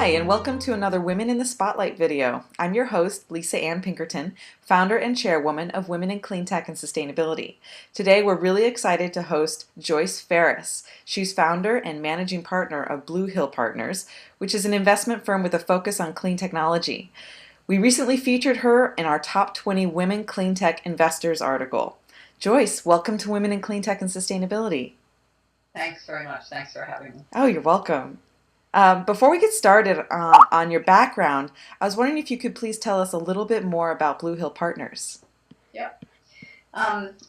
Hi, and welcome to another Women in the Spotlight video. I'm your host, Lisa Ann Pinkerton, founder and chairwoman of Women in Cleantech and Sustainability. Today, we're really excited to host Joyce Ferris. She's founder and managing partner of Blue Hill Partners, which is an investment firm with a focus on clean technology. We recently featured her in our Top 20 Women Cleantech Investors article. Joyce, welcome to Women in Cleantech and Sustainability. Thanks very much. Thanks for having me. Oh, you're welcome. Before we get started on your background, I was wondering if you could please tell us a little bit more about Blue Hill Partners. Yep.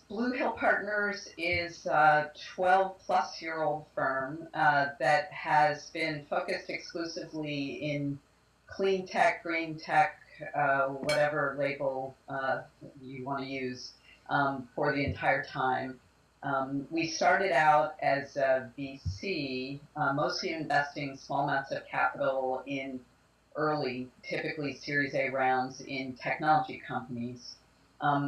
Blue Hill Partners is a 12-plus-year-old firm that has been focused exclusively in clean tech, green tech, whatever label you want to use for the entire time. We started out as a VC, mostly investing small amounts of capital in early, typically Series A rounds in technology companies.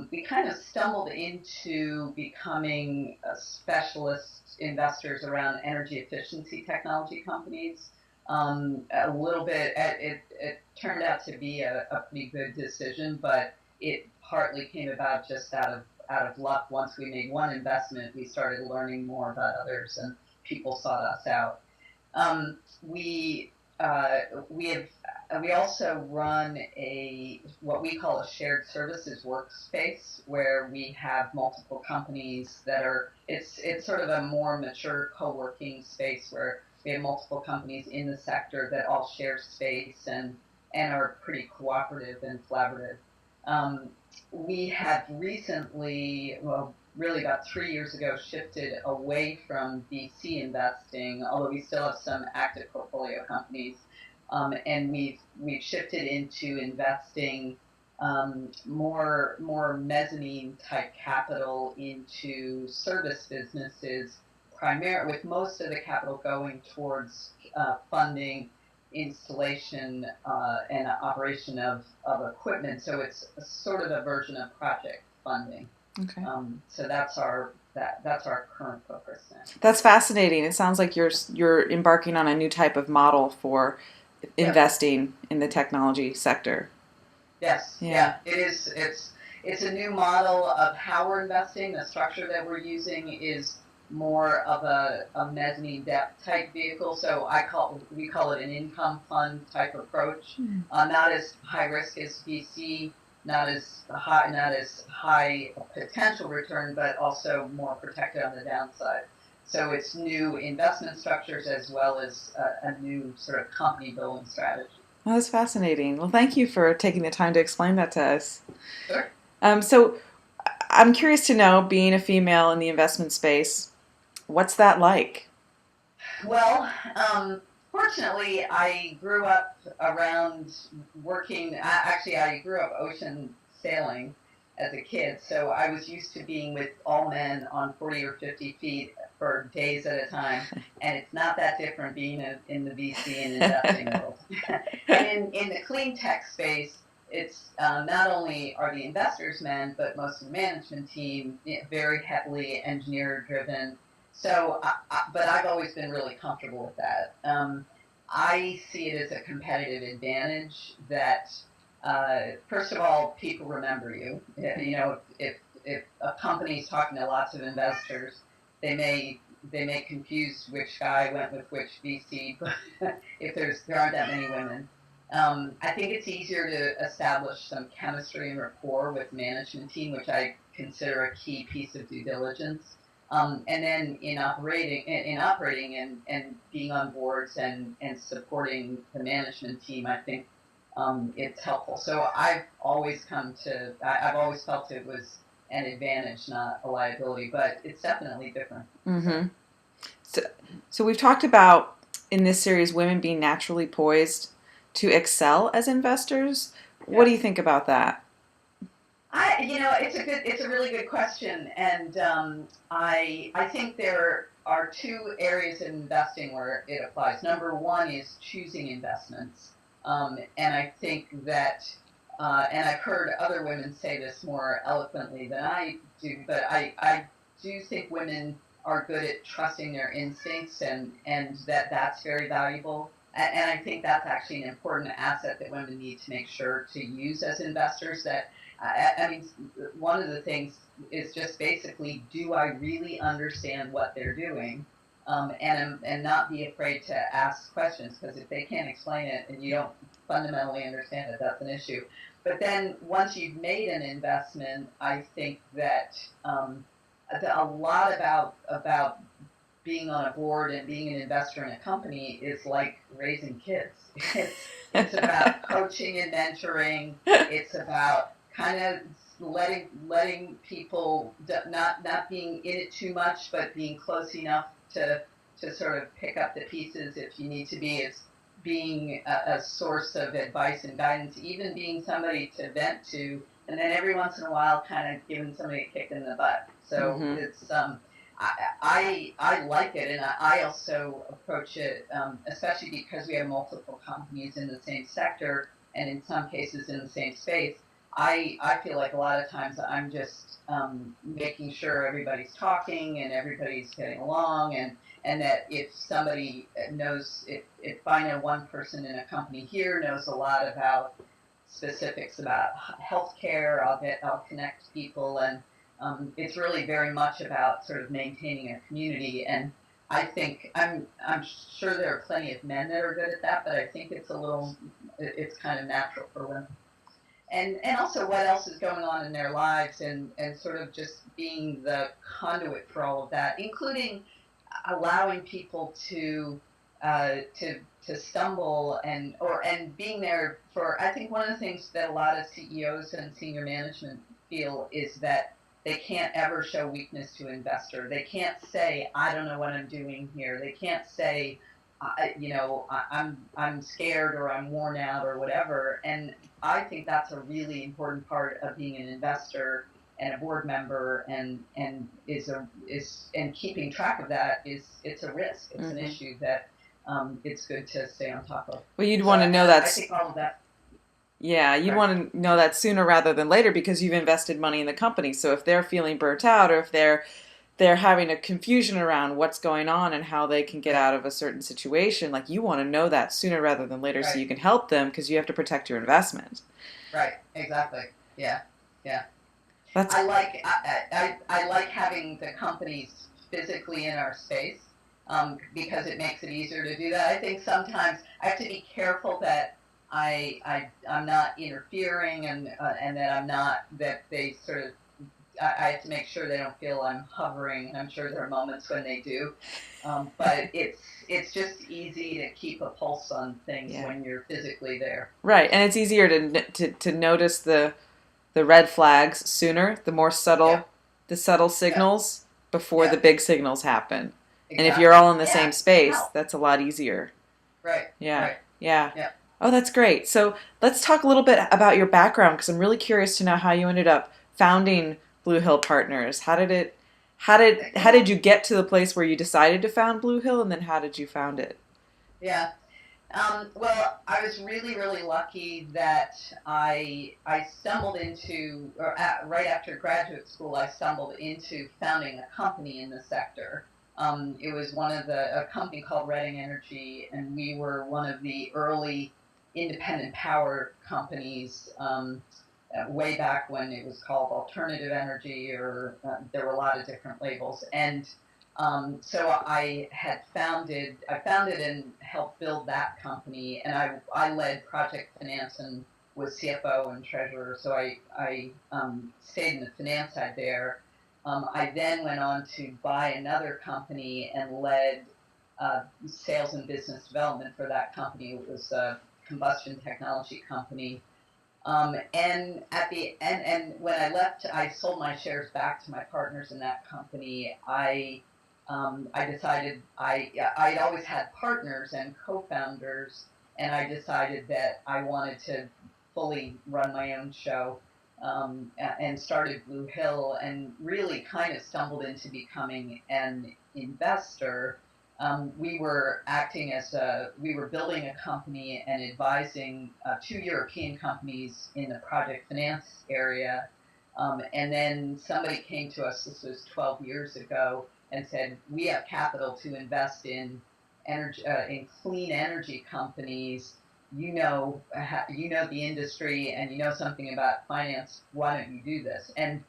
We kind of stumbled into becoming specialist investors around energy efficiency technology companies. A little bit, it turned out to be a pretty good decision, but it partly came about just out of luck. Once we made one investment, we started learning more about others, and people sought us out. We also run what we call a shared services workspace, where we have multiple companies that are. It's sort of a more mature co-working space where we have multiple companies in the sector that all share space and are pretty cooperative and collaborative. We have recently, well, really about 3 years ago, shifted away from VC investing, although we still have some active portfolio companies, and we've shifted into investing more mezzanine type capital into service businesses, with most of the capital going towards funding installation and operation of equipment. So it's a sort of a version of project funding. Okay. So that's our current focus now. That's fascinating. It sounds like you're embarking on a new type of model for investing in the technology sector. Yes. Yeah. It is. It's a new model of how we're investing. The structure that we're using is more of a mezzanine debt type vehicle. So we call it an income fund type approach. Not as high risk as VC, not as high potential return, but also more protected on the downside. So it's new investment structures as well as a new sort of company building strategy. Well, that's fascinating. Well, thank you for taking the time to explain that to us. Sure. So I'm curious to know, being a female in the investment space, what's that like? Well, fortunately, I grew up around working. Actually, I grew up ocean sailing as a kid, so I was used to being with all men on 40 or 50 feet for days at a time, and it's not that different being in the VC and investing world. And in the clean tech space, it's not only are the investors men, but most of the management team very heavily engineer driven. So, but I've always been really comfortable with that. I see it as a competitive advantage that, first of all, people remember you. You know, if a company's talking to lots of investors, they may confuse which guy went with which VC, if there aren't that many women. I think it's easier to establish some chemistry and rapport with management team, which I consider a key piece of due diligence. And then in operating and being on boards and supporting the management team, I think it's helpful. So I've always felt it was an advantage, not a liability, but it's definitely different. Mm-hmm. So we've talked about in this series women being naturally poised to excel as investors. What do you think about that? It's a really good question, and I think there are two areas in investing where it applies. Number one is choosing investments, and I think that, and I've heard other women say this more eloquently than I do, but I do think women are good at trusting their instincts, and that's very valuable. and I think that's actually an important asset that women need to make sure to use as investors. That I mean, one of the things is just basically, do I really understand what they're doing? And not be afraid to ask questions, because if they can't explain it and you don't fundamentally understand it, that's an issue. But then once you've made an investment, I think that a lot about being on a board and being an investor in a company is like raising kids. It's about coaching and mentoring. It's about kind of letting people not being in it too much, but being close enough to sort of pick up the pieces if you need to be. It's being a source of advice and guidance, even being somebody to vent to, and then every once in a while kind of giving somebody a kick in the butt. So it's I like it, and I also approach it, especially because we have multiple companies in the same sector and in some cases in the same space. I feel like a lot of times I'm just making sure everybody's talking and everybody's getting along, and that if somebody knows, if I know one person in a company here knows a lot about specifics about healthcare, I'll connect people, and it's really very much about sort of maintaining a community. And I think I'm sure there are plenty of men that are good at that, but I think it's kind of natural for women. And also what else is going on in their lives, and sort of just being the conduit for all of that, including allowing people to stumble and being there for. I think one of the things that a lot of CEOs and senior management feel is that they can't ever show weakness to an investor. They can't say, I don't know what I'm doing here. They can't say, I'm scared or I'm worn out or whatever. And I think that's a really important part of being an investor and a board member, and keeping track of that it's a risk. It's an issue that it's good to stay on top of. Well, you'd want to know that. I think all of that. Yeah, you'd want to know that sooner rather than later, because you've invested money in the company. So if they're feeling burnt out, or if they're having a confusion around what's going on and how they can get out of a certain situation, like, you want to know that sooner rather than later, so you can help them, because you have to protect your investment. Right. Exactly. Yeah. Yeah. I like having the companies physically in our space, because it makes it easier to do that. I think sometimes I have to be careful that I'm not interfering, and that they sort of. I have to make sure they don't feel I'm hovering. I'm sure there are moments when they do, but it's just easy to keep a pulse on things when you're physically there. Right, and it's easier to notice the red flags sooner, the more subtle, the subtle signals before the big signals happen. Exactly. And if you're all in the same space, that's a lot easier. Right. Yeah. Right. Yeah. Oh, that's great. So let's talk a little bit about your background, because I'm really curious to know how you ended up founding Blue Hill Partners. How did you get to the place where you decided to found Blue Hill, and then how did you found it? Yeah. Well, I was really, really lucky that I stumbled into, right after graduate school, I stumbled into founding a company in the sector. It was a company called Reading Energy, and we were one of the early independent power companies, way back when it was called alternative energy, or there were a lot of different labels. And so I founded and helped build that company, and I led project finance and was CFO and treasurer. So I stayed in the finance side there. I then went on to buy another company and led sales and business development for that company. It was a combustion technology company. And at the end, and when I left, I sold my shares back to my partners in that company. I decided I'd always had partners and co-founders, and I decided that I wanted to fully run my own show, and started Blue Hill, and really kind of stumbled into becoming an investor. We were building a company and advising two European companies in the project finance area. And then somebody came to us, this was 12 years ago, and said, we have capital to invest in, energy in clean energy companies, you know the industry and you know something about finance. Why don't you do this? And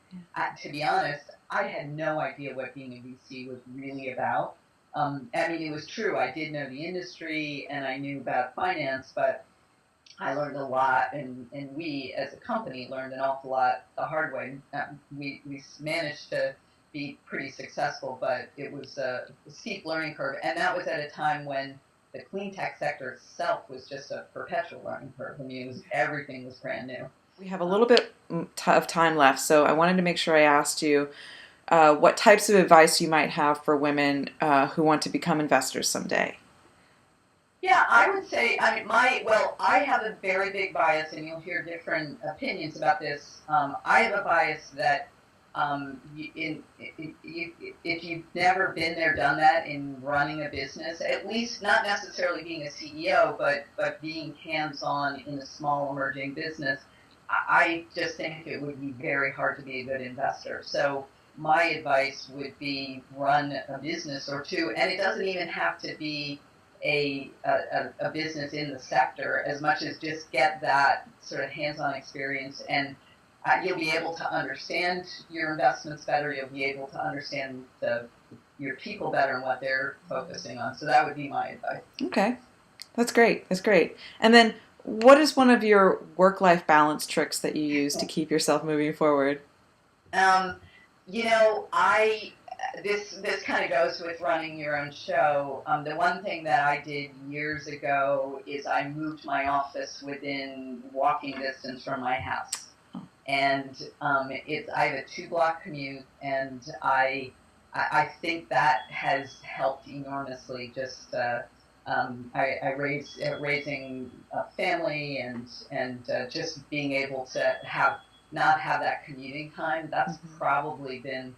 to be honest, I had no idea what being a VC was really about. I mean, it was true. I did know the industry and I knew about finance, but I learned a lot, and we as a company learned an awful lot the hard way. We managed to be pretty successful, but it was a steep learning curve, and that was at a time when the clean tech sector itself was just a perpetual learning curve. I mean, everything was brand new. We have a little bit of time left, so I wanted to make sure I asked you what types of advice you might have for women who want to become investors someday. Yeah, I would say, I have a very big bias, and you'll hear different opinions about this. I have a bias that if you've never been there, done that in running a business, at least not necessarily being a CEO, but being hands-on in a small emerging business, I just think it would be very hard to be a good investor. So my advice would be run a business or two, and it doesn't even have to be a business in the sector as much as just get that sort of hands-on experience, and you'll be able to understand your investments better. You'll be able to understand your people better and what they're focusing on. So that would be my advice. Okay, that's great. That's great. And then, what is one of your work-life balance tricks that you use to keep yourself moving forward? This kind of goes with running your own show. The one thing that I did years ago is I moved my office within walking distance from my house. And I have a 2-block commute, and I think that has helped enormously. Just raising a family and just being able to not have that commuting time. That's probably been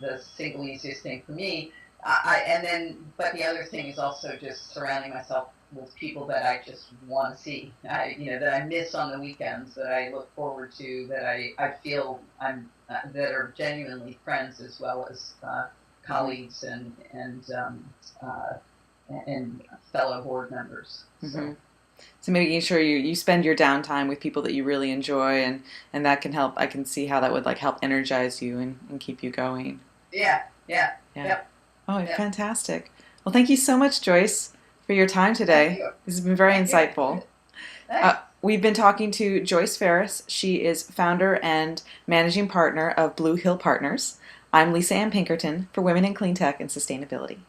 the single easiest thing for me. But the other thing is also just surrounding myself with people that I just want to see, that I miss on the weekends, that I look forward to, that I feel that are genuinely friends as well as colleagues and fellow board members. Mm-hmm. So making sure you spend your downtime with people that you really enjoy, and that can help. I can see how that would help energize you and keep you going. Yeah. Oh, fantastic. Well, thank you so much, Joyce, for your time today. This has been very insightful. We've been talking to Joyce Ferris. She is founder and managing partner of Blue Hill Partners. I'm Lisa Ann Pinkerton for Women in Cleantech and Sustainability.